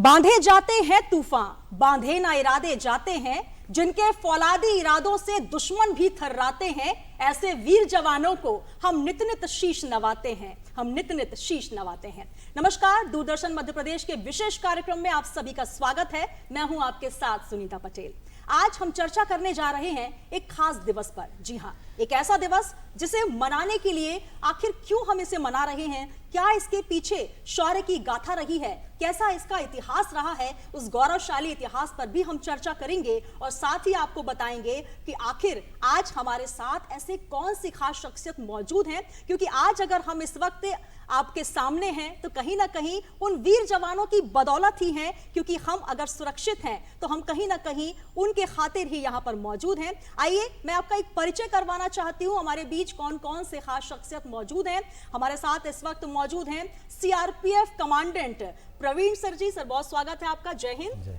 बांधे जाते हैं तूफान, बांधे ना इरादे जाते हैं, जिनके फौलादी इरादों से दुश्मन भी थर्राते हैं, ऐसे वीर जवानों को हम नित नित शीश नवाते हैं, हम नित नित शीश नवाते हैं। नमस्कार, दूरदर्शन मध्य प्रदेश के विशेष कार्यक्रम में आप सभी का स्वागत है। मैं हूं आपके साथ सुनीता पटेल। आज हम चर्चा करने जा रहे हैं एक खास दिवस पर। जी हां, एक ऐसा दिवस जिसे मनाने के लिए आखिर क्यों हम इसे मना रहे हैं, क्या इसके पीछे शौर्य की गाथा रही है, कैसा इसका इतिहास रहा है, उस गौरवशाली इतिहास पर भी हम चर्चा करेंगे और साथ ही आपको बताएंगे कि आखिर आज हमारे साथ ऐसे कौन सी खास शख्सियत मौजूद हैं। क्योंकि आज अगर हम इस वक्त आपके सामने हैं तो कहीं ना कहीं उन वीर जवानों की बदौलत ही हैं, क्योंकि हम अगर सुरक्षित हैं तो हम कहीं ना कहीं उनके खातिर ही यहां पर मौजूद हैं। आइए मैं आपका एक परिचय करवाना चाहती हूं, हमारे बीच कौन कौन से खास शख्सियत मौजूद हैं। हमारे साथ इस वक्त मौजूद हैं सीआरपीएफ कमांडेंट प्रवीण सर जी। सर, बहुत स्वागत है आपका। जय हिंद।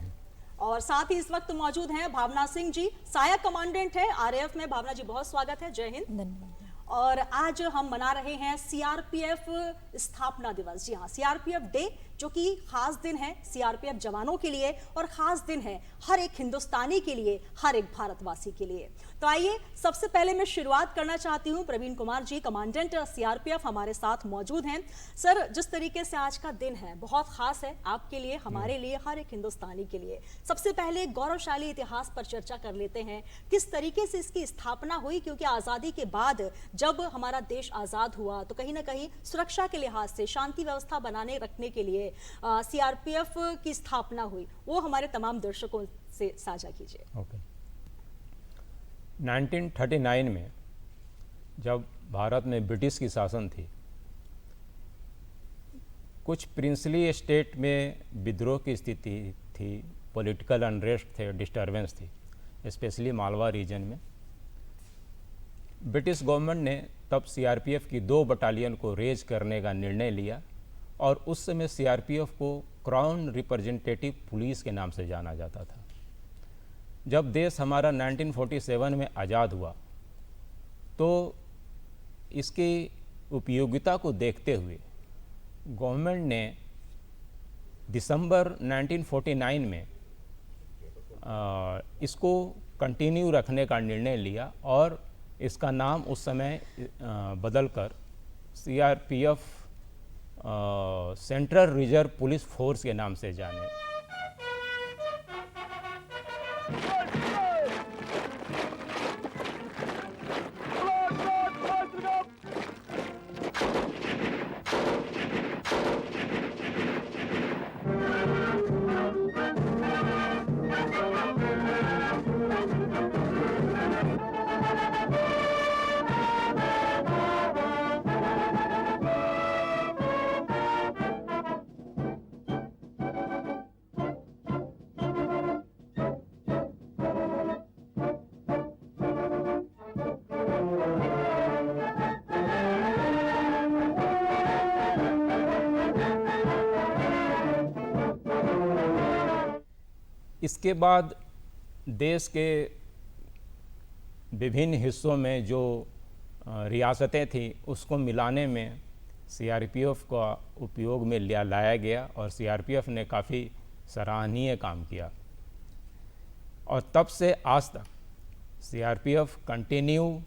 और साथ ही इस वक्त मौजूद हैं भावना सिंह जी, सहायक कमांडेंट है आरएएफ में। भावना जी, बहुत स्वागत है। जय हिंद। और आज हम मना रहे हैं सीआरपीएफ स्थापना दिवस। जी हाँ, सीआरपीएफ डे, जो कि खास दिन है सीआरपीएफ जवानों के लिए और खास दिन है हर एक हिंदुस्तानी के लिए, हर एक भारतवासी के लिए। तो आइए सबसे पहले मैं शुरुआत करना चाहती हूं। प्रवीण कुमार जी, कमांडेंट सीआरपीएफ हमारे साथ मौजूद हैं। सर, जिस तरीके से आज का दिन है बहुत खास है आपके लिए, हमारे लिए, हर एक हिंदुस्तानी के लिए। सबसे पहले गौरवशाली इतिहास पर चर्चा कर लेते हैं, किस तरीके से इसकी स्थापना हुई। क्योंकि आज़ादी के बाद जब हमारा देश आज़ाद हुआ तो कहीं ना कहीं सुरक्षा के लिहाज से, शांति व्यवस्था बनाने रखने के लिए सीआरपीएफ की स्थापना हुई, वो हमारे तमाम दर्शकों से साझा कीजिए। ओके। 1939 में जब भारत में ब्रिटिश की शासन थी, कुछ प्रिंसली स्टेट में विद्रोह की स्थिति थी, पॉलिटिकल अनरेस्ट थे, डिस्टर्बेंस थी, स्पेशली मालवा रीजन में। ब्रिटिश गवर्नमेंट ने तब सीआरपीएफ की 2 बटालियन को रेज करने का निर्णय लिया और उस समय सीआरपीएफ को क्राउन रिप्रेजेंटेटिव पुलिस के नाम से जाना जाता था। जब देश हमारा 1947 में आज़ाद हुआ तो इसकी उपयोगिता को देखते हुए गवर्नमेंट ने दिसंबर 1949 में इसको कंटिन्यू रखने का निर्णय लिया और इसका नाम उस समय बदलकर CRPF central reserve police force के नाम से जाने। इसके बाद देश के विभिन्न हिस्सों में जो रियासतें थीं उसको मिलाने में सीआरपीएफ का उपयोग में लाया गया और सीआरपीएफ ने काफ़ी सराहनीय काम किया। और तब से आज तक सीआरपीएफ कंटिन्यू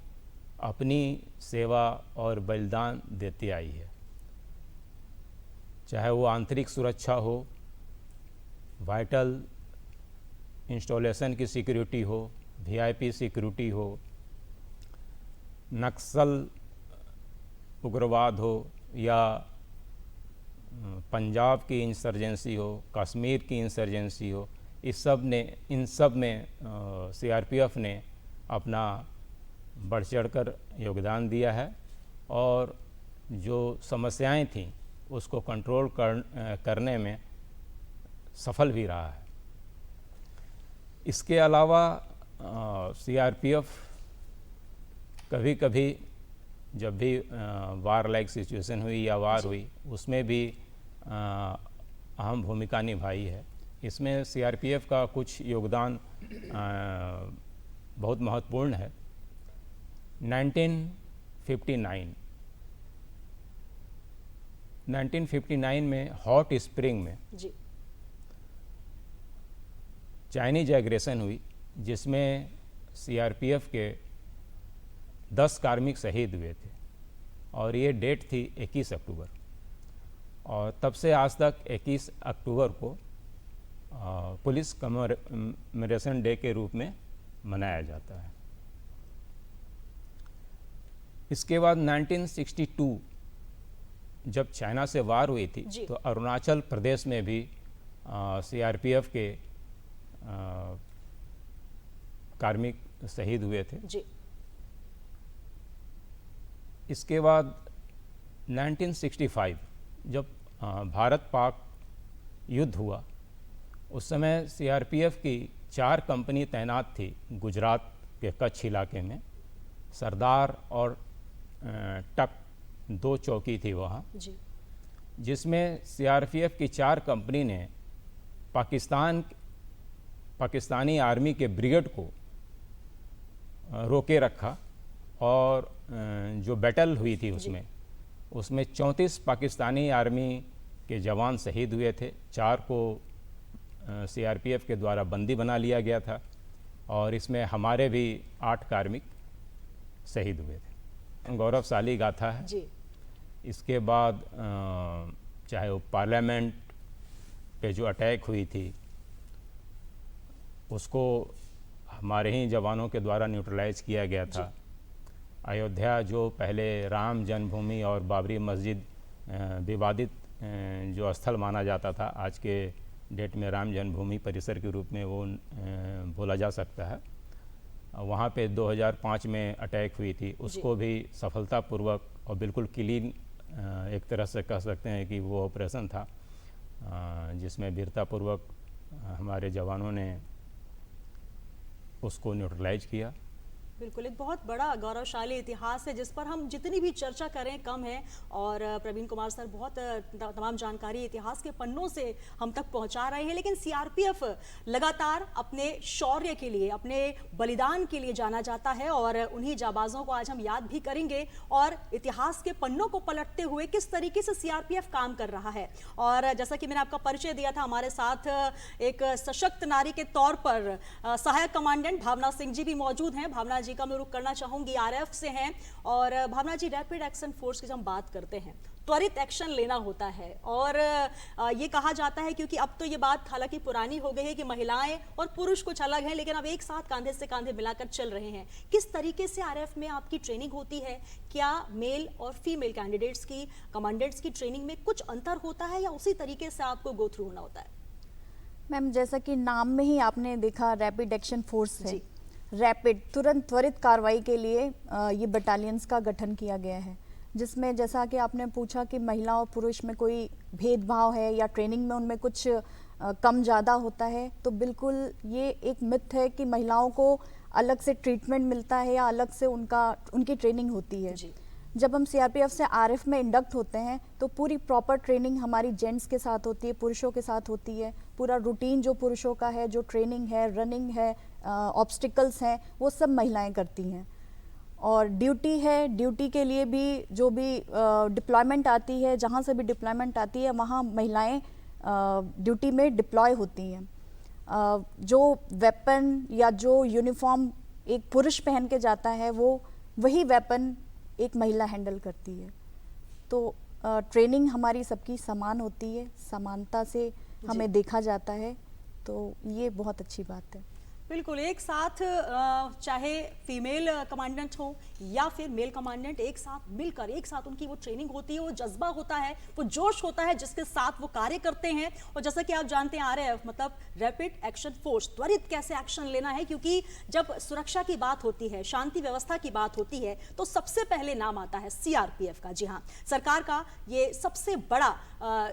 अपनी सेवा और बलिदान देती आई है, चाहे वो आंतरिक सुरक्षा हो, वाइटल इंस्टॉलेशन की सिक्योरिटी हो, वीआईपी सिक्योरिटी हो, नक्सल उग्रवाद हो, या पंजाब की इंसर्जेंसी हो, कश्मीर की इंसर्जेंसी हो, इन सब में सीआरपीएफ ने अपना बढ़ चढ़कर योगदान दिया है और जो समस्याएं थीं उसको कंट्रोल करने में सफल भी रहा है। इसके अलावा सीआरपीएफ कभी कभी जब भी वार लाइक सिचुएशन हुई या वार हुई उसमें भी अहम भूमिका निभाई है। इसमें सीआरपीएफ का कुछ योगदान बहुत महत्वपूर्ण है। 1959 में हॉट स्प्रिंग में जी। चाइनीज एग्रेशन हुई, जिसमें सीआरपीएफ के 10 कार्मिक शहीद हुए थे, और ये डेट थी 21 अक्टूबर। और तब से आज तक 21 अक्टूबर को पुलिस कमेमोरेशन डे के रूप में मनाया जाता है। इसके बाद 1962 जब चाइना से वार हुई थी, तो अरुणाचल प्रदेश में भी सीआरपीएफ के कार्मिक शहीद हुए थे जी। इसके बाद 1965 जब भारत पाक युद्ध हुआ, उस समय सीआरपीएफ की 4 कंपनी तैनात थी गुजरात के कच्छ इलाके में। सरदार और टक 2 चौकी थी वहाँ, जिसमें सीआरपीएफ की 4 कंपनी ने पाकिस्तानी आर्मी के ब्रिगेड को रोके रखा, और जो बैटल हुई थी उसमें 34 पाकिस्तानी आर्मी के जवान शहीद हुए थे। 4 को सीआरपीएफ के द्वारा बंदी बना लिया गया था, और इसमें हमारे भी 8 कार्मिक शहीद हुए थे। गौरवशाली गाथा है जी। इसके बाद चाहे वो पार्लियामेंट पे जो अटैक हुई थी, उसको हमारे ही जवानों के द्वारा न्यूट्रलाइज किया गया था। अयोध्या जो पहले राम जन्मभूमि और बाबरी मस्जिद विवादित जो स्थल माना जाता था, आज के डेट में राम जन्मभूमि परिसर के रूप में वो बोला जा सकता है। वहाँ पे 2005 में अटैक हुई थी, उसको भी सफलतापूर्वक और बिल्कुल क्लीन एक तरह से कह सकते हैं कि वो ऑपरेशन था, जिसमें वीरतापूर्वक हमारे जवानों ने उसको न्यूट्रलाइज किया। बिल्कुल, एक बहुत बड़ा गौरवशाली इतिहास है जिस पर हम जितनी भी चर्चा करें कम है। और प्रवीण कुमार सर बहुत तमाम जानकारी इतिहास के पन्नों से हम तक पहुंचा रहे हैं। लेकिन सीआरपीएफ लगातार अपने शौर्य के लिए, अपने बलिदान के लिए जाना जाता है, और उन्हीं जाबाजों को आज हम याद भी करेंगे, और इतिहास के पन्नों को पलटते हुए किस तरीके से सीआरपीएफ काम कर रहा है। और जैसा कि मैंने आपका परिचय दिया था, हमारे साथ एक सशक्त नारी के तौर पर सहायक कमांडेंट भावना सिंह जी भी मौजूद हैं। भावना जी का मैं रुख करना चाहूंगी, आरएफ से हैं। और भावना जी, रैपिड एक्शन फोर्स की जब हम बात करते हैं, त्वरित एक्शन लेना होता है, और ये कहा जाता है, क्योंकि अब तो ये बात हालांकि पुरानी हो गई है कि महिलाएं और पुरुष कुछ अलग हैं, लेकिन अब एक साथ कंधे से कंधे मिलाकर चल रहे हैं। किस तरीके से आरएफ में आपकी ट्रेनिंग होती है? क्या मेल और फीमेल कैंडिडेट्स की, कमांडेंट्स की ट्रेनिंग में कुछ अंतर होता है, या उसी तरीके से आपको गो थ्रू होना होता है? मैम, जैसा कि नाम में ही आपने देखा, रैपिड एक्शन फोर्स है। रैपिड, तुरंत, त्वरित कार्रवाई के लिए ये बटालियंस का गठन किया गया है, जिसमें जैसा कि आपने पूछा कि महिला और पुरुष में कोई भेदभाव है या ट्रेनिंग में उनमें कुछ कम ज़्यादा होता है, तो बिल्कुल ये एक मिथ है कि महिलाओं को अलग से ट्रीटमेंट मिलता है या अलग से उनकी ट्रेनिंग होती है। जब हम सीआरपीएफ से आरएफ में इंडक्ट होते हैं, तो पूरी प्रॉपर ट्रेनिंग हमारी जेंट्स के साथ होती है, पुरुषों के साथ होती है। पूरा रूटीन जो पुरुषों का है, जो ट्रेनिंग है, रनिंग है, ऑब्स्टिकल्स हैं, वो सब महिलाएं करती हैं। और ड्यूटी है, ड्यूटी के लिए भी जो भी डिप्लॉयमेंट आती है, जहाँ से भी डिप्लॉयमेंट आती है, वहाँ महिलाएं ड्यूटी में डिप्लॉय होती हैं। जो वेपन या जो यूनिफॉर्म एक पुरुष पहन के जाता है, वो वही वेपन एक महिला हैंडल करती है। तो ट्रेनिंग हमारी सबकी समान होती है, समानता से हमें देखा जाता है, तो ये बहुत अच्छी बात है। बिल्कुल, एक साथ चाहे फीमेल कमांडेंट हो या फिर मेल कमांडेंट, एक साथ मिलकर, एक साथ उनकी वो ट्रेनिंग होती है, वो जज्बा होता है, वो जोश होता है जिसके साथ वो कार्य करते हैं। और जैसा कि आप जानते हैं, आरएफ मतलब रैपिड एक्शन फोर्स, त्वरित कैसे एक्शन लेना है, क्योंकि जब सुरक्षा की बात होती है, शांति व्यवस्था की बात होती है, तो सबसे पहले नाम आता है सीआरपीएफ का। जी हाँ, सरकार का ये सबसे बड़ा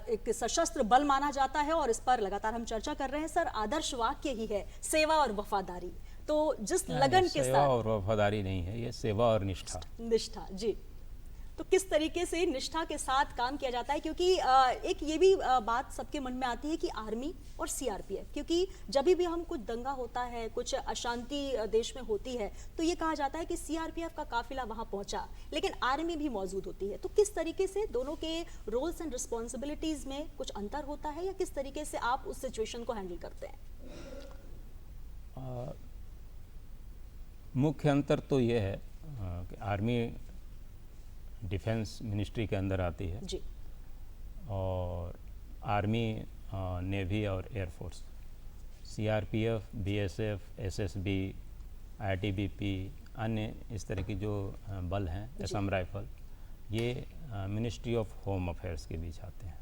एक सशस्त्र बल माना जाता है, और इस पर लगातार हम चर्चा कर रहे हैं। सर, आदर्श वाक्य ही है सेवा और वफादारी। तो जिस लगन के साथ, सेवा और वफादारी नहीं है, ये सेवा और निष्ठा जी। तो किस तरीके से निष्ठा के साथ काम किया जाता है, क्योंकि एक ये भी बात सबके मन में आती है कि आर्मी और सीआरपीएफ, क्योंकि जब भी हम कुछ दंगा होता है, कुछ अशांति देश में होती है, तो ये कहा जाता है कि सीआरपीएफ का काफिला वहां पहुंचा, लेकिन आर्मी भी मौजूद होती है। तो किस तरीके से दोनों के रोल्स एंड रिस्पॉन्सिबिलिटीज में कुछ अंतर होता है, या किस तरीके से आप उस सिचुएशन को हैंडल करते हैं? मुख्य अंतर तो ये है कि आर्मी डिफेंस मिनिस्ट्री के अंदर आती है जी। और आर्मी, नेवी और air force, CRPF, BSF, SSB, ITBP, अन्य इस तरह की जो बल हैं, असम राइफल, ये मिनिस्ट्री ऑफ होम अफेयर्स के बीच आते हैं।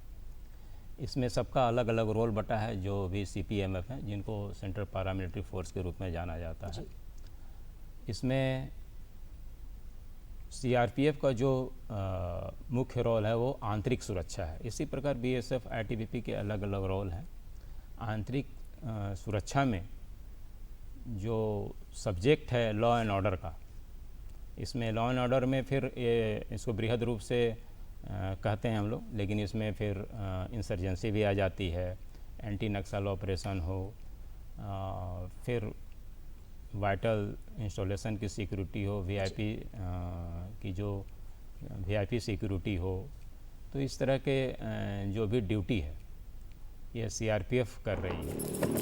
इसमें सबका अलग अलग रोल बटा है, जो भी सीपीएमएफ हैं, जिनको सेंट्रल पैरामिलिट्री फोर्स के रूप में जाना जाता है। इसमें सीआरपीएफ का जो मुख्य रोल है वो आंतरिक सुरक्षा है। इसी प्रकार बीएसएफ, आईटीबीपी के अलग अलग रोल हैं। आंतरिक सुरक्षा में जो सब्जेक्ट है लॉ एंड ऑर्डर का, इसमें लॉ एंड ऑर्डर में फिर इसको बृहद रूप से कहते हैं हम लोग, लेकिन इसमें फिर इंसर्जेंसी भी आ जाती है, एंटी नक्सल ऑपरेशन हो, फिर वाइटल इंस्टॉलेशन की सिक्योरिटी हो, वीआईपी की जो वीआईपी सिक्योरिटी हो। तो इस तरह के जो भी ड्यूटी है ये सीआरपीएफ कर रही है।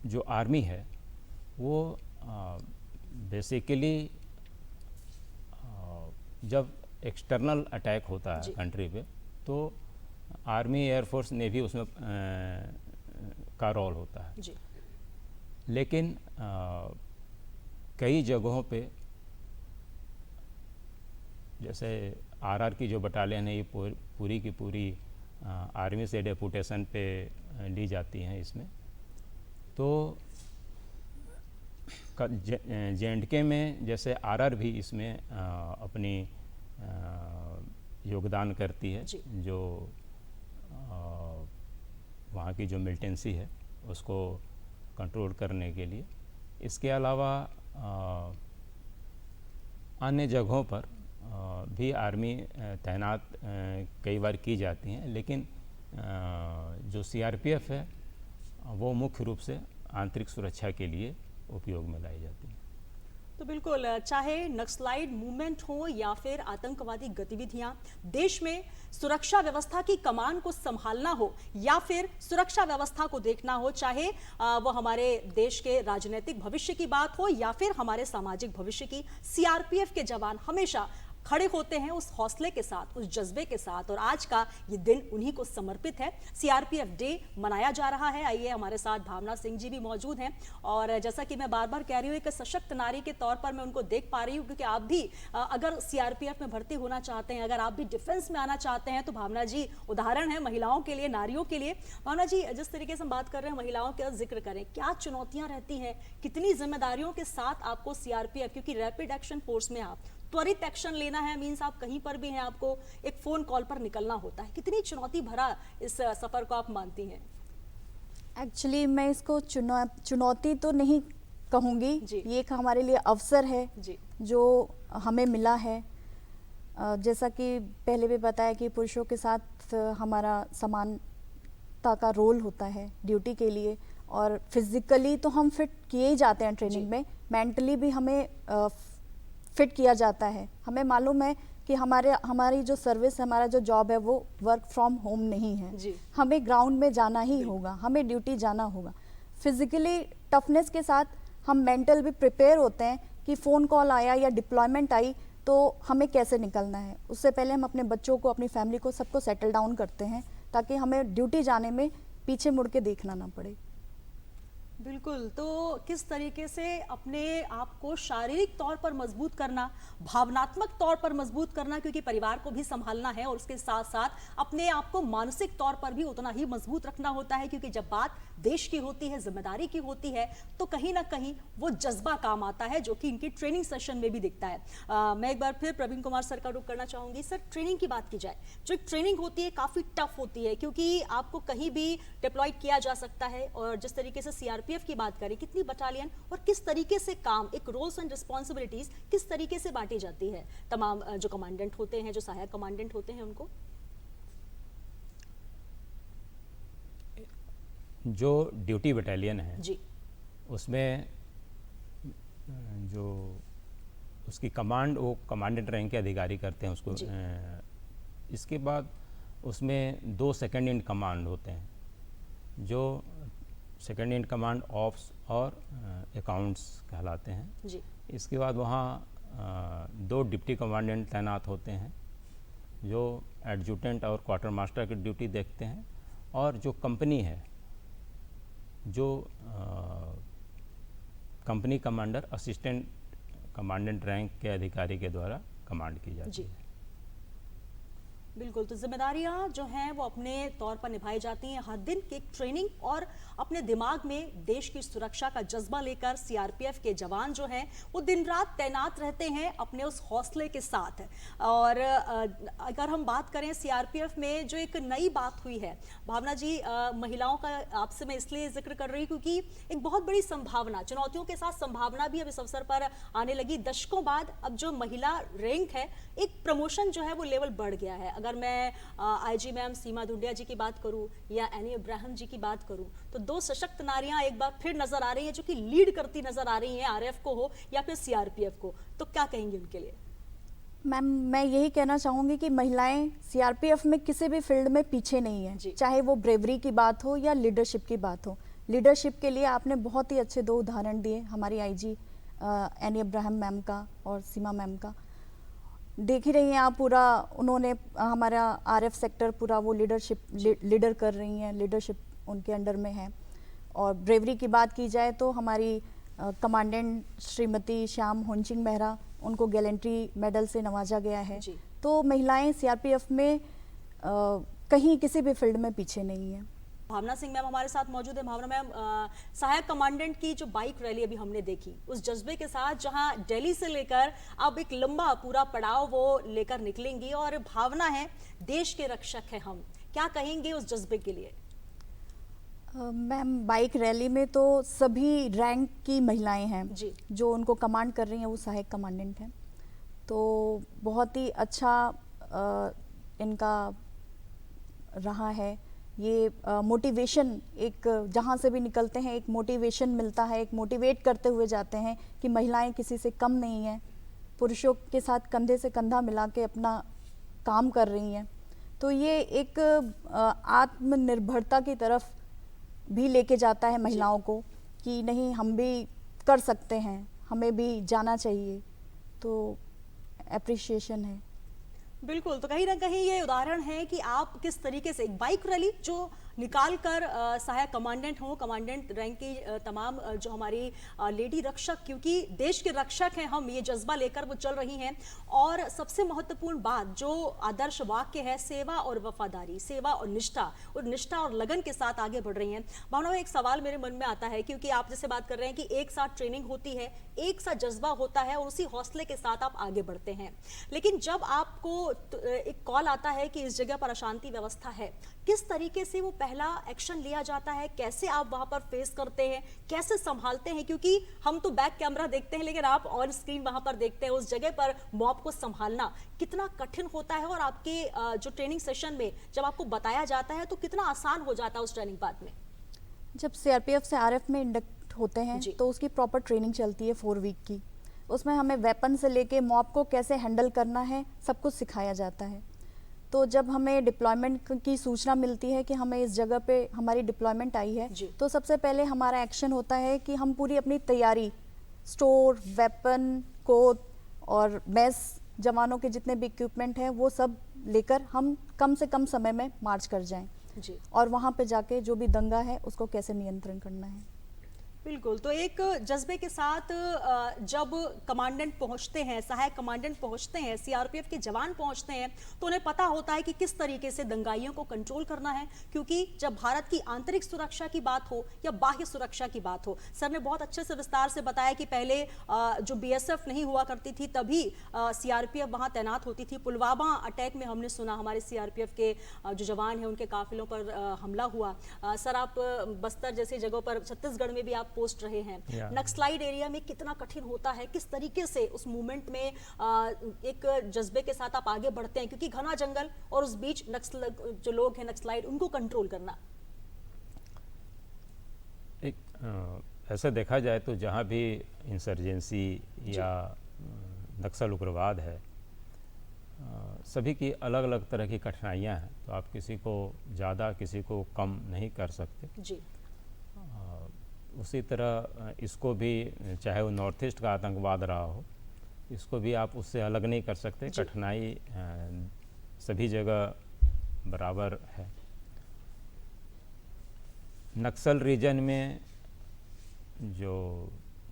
जो आर्मी है वो बेसिकली जब एक्सटर्नल अटैक होता है कंट्री पे, तो आर्मी, एयरफोर्स, नेवी उसमें का रोल होता है जी। लेकिन कई जगहों पे, जैसे आरआर की जो बटालियन है, ये पूरी की पूरी आर्मी से डेपुटेशन पे ली जाती हैं इसमें। तो जे&के में जैसे आरआर भी इसमें अपनी योगदान करती है, जो वहाँ की जो मिलिटेंसी है उसको कंट्रोल करने के लिए। इसके अलावा अन्य जगहों पर भी आर्मी तैनात कई बार की जाती हैं, लेकिन जो सीआरपीएफ है वो मुख्य रूप से आंतरिक सुरक्षा के लिए उपयोग में लाई जाती है। तो बिल्कुल, चाहे नक्सलाइट मूवमेंट हो या फिर आतंकवादी गतिविधियां, देश में सुरक्षा व्यवस्था की कमान को संभालना हो या फिर सुरक्षा व्यवस्था को देखना हो, चाहे वो हमारे देश के राजनीतिक भविष्य की बात हो या फिर हमारे सामाजिक भविष्य की, सीआरपीएफ के जवान हमेशा खड़े होते हैं उस हौसले के साथ, उस जज्बे के साथ। और आज का ये दिन उन्हीं को समर्पित है। सीआरपीएफ डे मनाया जा रहा है। आइए, हमारे साथ भावना सिंह जी भी मौजूद हैं। और जैसा कि मैं बार बार कह रही हूँ, एक सशक्त नारी के तौर पर मैं उनको देख पा रही हूँ, क्योंकि आप भी अगर सीआरपीएफ में भर्ती होना चाहते हैं, अगर आप भी डिफेंस में आना चाहते हैं, तो भावना जी उदाहरण है महिलाओं के लिए, नारियों के लिए। भावना जी, जिस तरीके से हम बात कर रहे हैं महिलाओं का जिक्र करें, क्या चुनौतियां रहती हैं, कितनी जिम्मेदारियों के साथ आपको सीआरपीएफ, क्योंकि रैपिड एक्शन फोर्स में आप त्वरित एक्शन लेना है, मीन्स आप कहीं पर भी हैं, आपको एक फोन कॉल पर निकलना होता है, कितनी चुनौती भरा इस सफर को आप मानती हैं? एक्चुअली मैं इसको चुनौती तो नहीं कहूँगी, ये एक हमारे लिए अवसर है जी। जो हमें मिला है। जैसा कि पहले भी बताया कि पुरुषों के साथ हमारा समानता का रोल होता है ड्यूटी के लिए, और फिजिकली तो हम फिट किए ही जाते हैं ट्रेनिंग में, मेंटली भी हमें फिट किया जाता है। हमें मालूम है कि हमारी जो सर्विस, हमारा जो जॉब है वो वर्क फ्रॉम होम नहीं है जी। हमें ग्राउंड में जाना ही होगा, हमें ड्यूटी जाना होगा। फिजिकली टफनेस के साथ हम मेंटल भी प्रिपेयर होते हैं कि फ़ोन कॉल आया या डिप्लॉयमेंट आई तो हमें कैसे निकलना है। उससे पहले हम अपने बच्चों को, अपनी फैमिली को, सबको सेटल डाउन करते हैं ताकि हमें ड्यूटी जाने में पीछे मुड़ के देखना ना पड़े। बिल्कुल। तो किस तरीके से अपने आप को शारीरिक तौर पर मजबूत करना, भावनात्मक तौर पर मजबूत करना, क्योंकि परिवार को भी संभालना है, और उसके साथ साथ अपने आप को मानसिक तौर पर भी उतना ही मजबूत रखना होता है, क्योंकि जब बात देश की होती है, जिम्मेदारी की होती है, तो कहीं ना कहीं वो जज्बा काम आता है, जो कि इनकी ट्रेनिंग सेशन में भी दिखता है। मैं एक बार फिर प्रवीण कुमार सर का रुख करना चाहूंगी। सर, ट्रेनिंग की बात की जाए, जो एक ट्रेनिंग होती है काफी टफ होती है, क्योंकि आपको कहीं भी डिप्लॉयड किया जा सकता है, और जिस तरीके से सीआरपीएफ की बात करें, कितनी बटालियन और किस तरीके से काम, एक रोल्स एंड रिस्पॉन्सिबिलिटीज किस तरीके से बांटी जाती है तमाम जो कमांडेंट होते हैं, जो सहायक कमांडेंट होते हैं उनको? जो ड्यूटी बटालियन है जी उसमें जो उसकी कमांड, वो कमांडेंट रैंक के अधिकारी करते हैं उसको। इसके बाद उसमें 2 सेकंड इन कमांड होते हैं, जो सेकंड इन कमांड ऑप्स और अकाउंट्स कहलाते हैं जी। इसके बाद वहाँ 2 डिप्टी कमांडेंट तैनात होते हैं, जो एडजुटेंट और क्वार्टर मास्टर की ड्यूटी देखते हैं, और जो कंपनी है, जो company commander assistant commandant rank के अधिकारी के द्वारा कमांड की जाती है। बिल्कुल। तो जिम्मेदारियां जो हैं वो अपने तौर पर निभाई जाती हैं, हर दिन की ट्रेनिंग और अपने दिमाग में देश की सुरक्षा का जज्बा लेकर सीआरपीएफ के जवान जो हैं वो दिन रात तैनात रहते हैं अपने उस हौसले के साथ। और अगर हम बात करें सीआरपीएफ में जो एक नई बात हुई है, भावना जी, महिलाओं का आपसे मैं इसलिए जिक्र कर रही हूँ क्योंकि एक बहुत बड़ी संभावना, चुनौतियों के साथ संभावना भी अब इस अवसर पर आने लगी। दशकों बाद अब जो महिला रैंक है, एक प्रमोशन जो है वो लेवल बढ़ गया है। अगर मैं आईजी मैम सीमा धुंडिया जी की बात करूं या एनी इब्राहिम जी की बात करूं, तो 2 सशक्त नारियां एक बार फिर नजर आ रही हैं, जो कि लीड करती नजर आ रही हैं, आरएफ को हो या फिर सीआरपीएफ को। तो क्या कहेंगे उनके लिए? मैम, मैं यही कहना चाहूँगी कि महिलाएं सीआरपीएफ में किसी भी फील्ड में पीछे नहीं है, चाहे वो ब्रेवरी की बात हो या लीडरशिप की बात हो। लीडरशिप के लिए आपने बहुत ही अच्छे 2 उदाहरण दिए, हमारी आईजी एनी इब्राहिम मैम का और सीमा मैम का। देख ही रही हैं आप, पूरा उन्होंने हमारा आरएफ सेक्टर पूरा वो लीडर कर रही हैं, लीडरशिप उनके अंडर में है। और ब्रेवरी की बात की जाए तो हमारी कमांडेंट श्रीमती श्याम होनचिंग मेहरा, उनको गैलेंट्री मेडल से नवाजा गया है। तो महिलाएं सीआरपीएफ में कहीं किसी भी फील्ड में पीछे नहीं है। भावना सिंह मैम हमारे साथ मौजूद है। भावना मैम, सहायक कमांडेंट की जो बाइक रैली अभी हमने देखी, उस जज्बे के साथ जहां दिल्ली से लेकर अब एक लंबा पूरा पड़ाव वो लेकर निकलेंगी, और भावना है देश के रक्षक है हम, क्या कहेंगे उस जज्बे के लिए? मैम, बाइक रैली में तो सभी रैंक की महिलाएं हैं जी। जो उनको कमांड कर रही हैं, वो सहायक कमांडेंट हैं। तो बहुत ही अच्छा इनका रहा है ये मोटिवेशन। एक जहाँ से भी निकलते हैं एक मोटिवेशन मिलता है, एक मोटिवेट करते हुए जाते हैं कि महिलाएं किसी से कम नहीं हैं, पुरुषों के साथ कंधे से कंधा मिला के अपना काम कर रही हैं। तो ये एक आत्मनिर्भरता की तरफ भी लेके जाता है महिलाओं को कि नहीं, हम भी कर सकते हैं, हमें भी जाना चाहिए। तो एप्रिशिएशन है। बिल्कुल। तो कहीं ना कहीं ये उदाहरण है कि आप किस तरीके से एक बाइक रैली जो निकाल कर सहायक कमांडेंट हो, कमांडेंट रैंक की तमाम जो हमारी लेडी रक्षक, क्योंकि देश के रक्षक हैं हम, ये जज्बा लेकर वो चल रही हैं। और सबसे महत्वपूर्ण बात जो आदर्श वाक्य है, सेवा और वफादारी, सेवा और निष्ठा और लगन के साथ आगे बढ़ रही हैं। भावना, एक सवाल मेरे मन में आता है, क्योंकि आप जैसे बात कर रहे हैं कि एक साथ ट्रेनिंग होती है, एक साथ जज्बा होता है और उसी हौसले के साथ आप आगे बढ़ते हैं, लेकिन जब आपको एक कॉल आता है कि इस जगह पर अशांति व्यवस्था है, किस तरीके से वो पहला एक्शन लिया जाता है, कैसे आप वहां पर फेस करते हैं, कैसे संभालते हैं? क्योंकि हम तो बैक कैमरा देखते हैं, लेकिन आप ऑन स्क्रीन वहां पर देखते हैं, उस जगह पर मॉब को संभालना कितना कठिन होता है, और आपके जो ट्रेनिंग सेशन में जब आपको बताया जाता है तो कितना आसान हो जाता है उस ट्रेनिंग पार्ट में? जब सीआरपीएफ से आरएफ में इंडक्ट होते हैं तो उसकी प्रॉपर ट्रेनिंग चलती है 4 वीक की। उसमें हमें वेपन से लेके मॉब को कैसे हैंडल करना है सब कुछ सिखाया जाता है। तो जब हमें डिप्लॉयमेंट की सूचना मिलती है कि हमें इस जगह पे हमारी डिप्लॉयमेंट आई है, तो सबसे पहले हमारा एक्शन होता है कि हम पूरी अपनी तैयारी, स्टोर, वेपन, कोट और मेस, जवानों के जितने भी इक्विपमेंट हैं वो सब लेकर हम कम से कम समय में मार्च कर जाएं। और वहाँ पे जाके जो भी दंगा है उसको कैसे नियंत्रण करना है। बिल्कुल, तो एक जज्बे के साथ जब कमांडेंट पहुंचते हैं, सहायक कमांडेंट पहुंचते हैं, सीआरपीएफ के जवान पहुंचते हैं, तो उन्हें पता होता है कि किस तरीके से दंगाइयों को कंट्रोल करना है। क्योंकि जब भारत की आंतरिक सुरक्षा की बात हो या बाह्य सुरक्षा की बात हो, सर ने बहुत अच्छे से विस्तार से बताया कि पहले जो बीएसएफ नहीं हुआ करती थी तभी सीआरपीएफ वहां तैनात होती थी। पुलवामा अटैक में हमने सुना हमारे सीआरपीएफ के जो जवान हैं उनके काफिलों पर हमला हुआ। सर आप बस्तर जैसी जगहों पर, छत्तीसगढ़ में भी आप पोस्ट रहे हैं, नक्सलाइट एरिया में कितना कठिन होता है, किस तरीके से उस मूवमेंट में एक जज्बे के साथ आप आगे बढ़ते हैं, क्योंकि घना जंगल और उस बीच नक्सल जो लोग हैं नक्सलाइट, उनको कंट्रोल करना। ऐसा देखा जाए तो जहाँ भी इंसर्जेंसी या नक्सल उग्रवाद है, सभी की अलग अलग तरह की कठिनाइयाँ हैं, तो आप किसी को ज़्यादा किसी को कम नहीं कर सकते जी। उसी तरह इसको भी, चाहे वो नॉर्थ ईस्ट का आतंकवाद रहा हो, इसको भी आप उससे अलग नहीं कर सकते। कठिनाई सभी जगह बराबर है। नक्सल रीजन में जो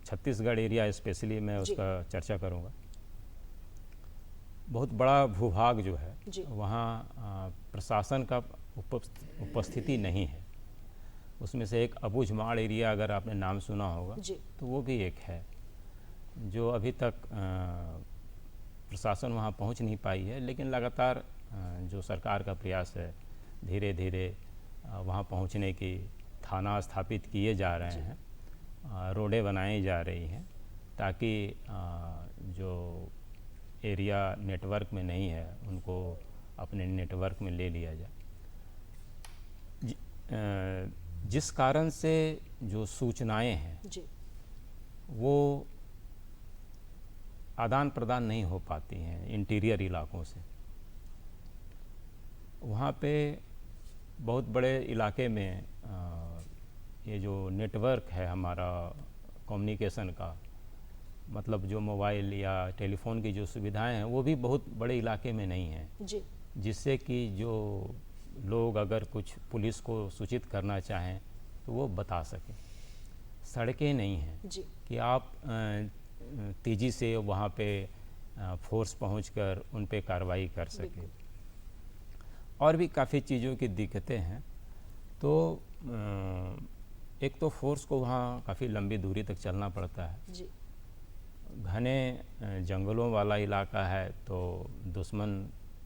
छत्तीसगढ़ एरिया स्पेशली मैं उसका चर्चा करूँगा, बहुत बड़ा भूभाग जो है वहाँ प्रशासन का उपस्थिति नहीं है। उसमें से एक अबूझमाड़ एरिया अगर आपने नाम सुना होगा तो वो भी एक है जो अभी तक प्रशासन वहाँ पहुँच नहीं पाई है, लेकिन लगातार जो सरकार का प्रयास है, धीरे धीरे वहाँ पहुँचने की थाना स्थापित किए जा रहे हैं, रोडें बनाई जा रही हैं, ताकि जो एरिया नेटवर्क में नहीं है उनको अपने नेटवर्क में ले लिया जाए। जिस कारण से जो सूचनाएं हैं वो आदान प्रदान नहीं हो पाती हैं इंटीरियर इलाकों से। वहाँ पे बहुत बड़े इलाके में ये जो नेटवर्क है हमारा कम्युनिकेशन का, मतलब जो मोबाइल या टेलीफोन की जो सुविधाएं हैं वो भी बहुत बड़े इलाके में नहीं हैं, जिससे कि जो लोग अगर कुछ पुलिस को सूचित करना चाहें तो वो बता सकें। सड़कें नहीं हैं कि आप तेज़ी से वहाँ पे फोर्स पहुंचकर उन पे कार्रवाई कर सकें। और भी काफ़ी चीज़ों की दिक्कतें हैं। तो एक तो फोर्स को वहाँ काफ़ी लंबी दूरी तक चलना पड़ता है, घने जंगलों वाला इलाका है, तो दुश्मन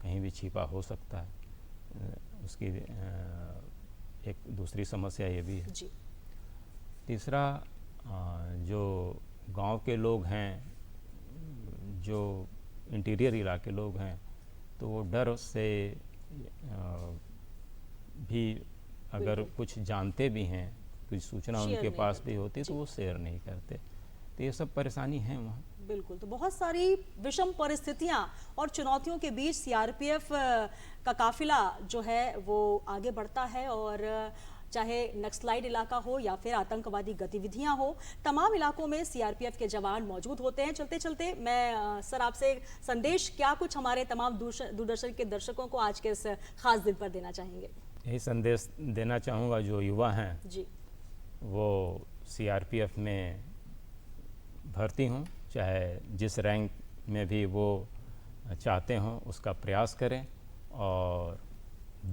कहीं भी छिपा हो सकता है। उसकी एक दूसरी समस्या ये भी है। तीसरा, जो गांव के लोग हैं, जो इंटीरियर इलाके लोग हैं, तो वो डर से भी अगर कुछ जानते भी हैं, कुछ सूचना उनके पास भी होती तो वो शेयर नहीं करते। तो ये सब परेशानी है वहाँ। बिल्कुल, तो बहुत सारी विषम परिस्थितियां और चुनौतियों के बीच सीआरपीएफ का काफिला जो है वो आगे बढ़ता है, और चाहे नक्सलाइट इलाका हो या फिर आतंकवादी गतिविधियां हो, तमाम इलाकों में सीआरपीएफ के जवान मौजूद होते हैं। चलते चलते मैं सर आपसे संदेश क्या कुछ हमारे तमाम दूरदर्शन के दर्शकों को आज के इस खास दिन पर देना चाहेंगे? यही संदेश देना चाहूँगा, जो युवा हैं वो सीआरपीएफ में भर्ती हों, चाहे जिस रैंक में भी वो चाहते हों उसका प्रयास करें, और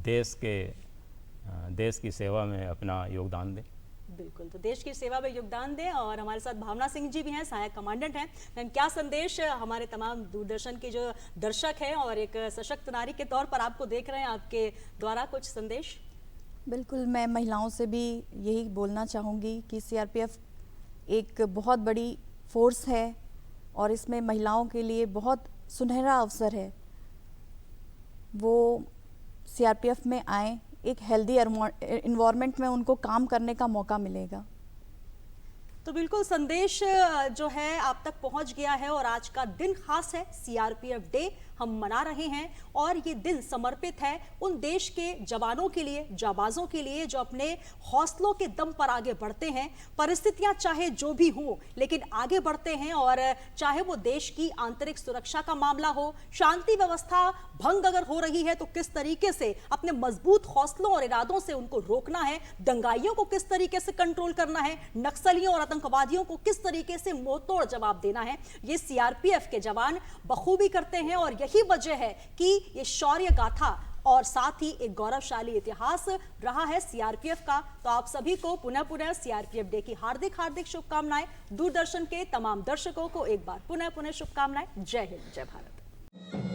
देश की सेवा में अपना योगदान दें। बिल्कुल, तो देश की सेवा में योगदान दें। और हमारे साथ भावना सिंह जी भी हैं, सहायक कमांडेंट हैं। मैम, क्या संदेश हमारे तमाम दूरदर्शन के जो दर्शक हैं और एक सशक्त नारी के तौर पर आपको देख रहे हैं, आपके द्वारा कुछ संदेश? बिल्कुल, मैं महिलाओं से भी यही बोलना चाहूँगी कि सीआरपीएफ एक बहुत बड़ी फोर्स है और इसमें महिलाओं के लिए बहुत सुनहरा अवसर है। वो सीआरपीएफ में आए, एक हेल्दी एनवायरनमेंट में उनको काम करने का मौका मिलेगा। तो बिल्कुल संदेश जो है आप तक पहुंच गया है और आज का दिन खास है, सीआरपीएफ डे हम मना रहे हैं और ये दिन समर्पित है उन देश के जवानों के लिए, जाबाजों के लिए जो अपने हौसलों के दम पर आगे बढ़ते हैं। परिस्थितियां चाहे जो भी हो लेकिन आगे बढ़ते हैं और चाहे वो देश की आंतरिक सुरक्षा का मामला हो, शांति व्यवस्था भंग अगर हो रही है तो किस तरीके से अपने मजबूत हौसलों और इरादों से उनको रोकना है, दंगाइयों को किस तरीके से कंट्रोल करना है, नक्सलियों और आतंकवादियों को किस तरीके से मुंहतोड़ जवाब देना है, ये सीआरपीएफ के जवान बखूबी करते हैं। और यही वजह है कि ये शौर्य गाथा और साथ ही एक गौरवशाली इतिहास रहा है सीआरपीएफ का। तो आप सभी को पुनः पुनः सीआरपीएफ डे की हार्दिक हार्दिक शुभकामनाएं। दूरदर्शन के तमाम दर्शकों को एक बार पुनः पुनः शुभकामनाएं। जय हिंद, जय भारत।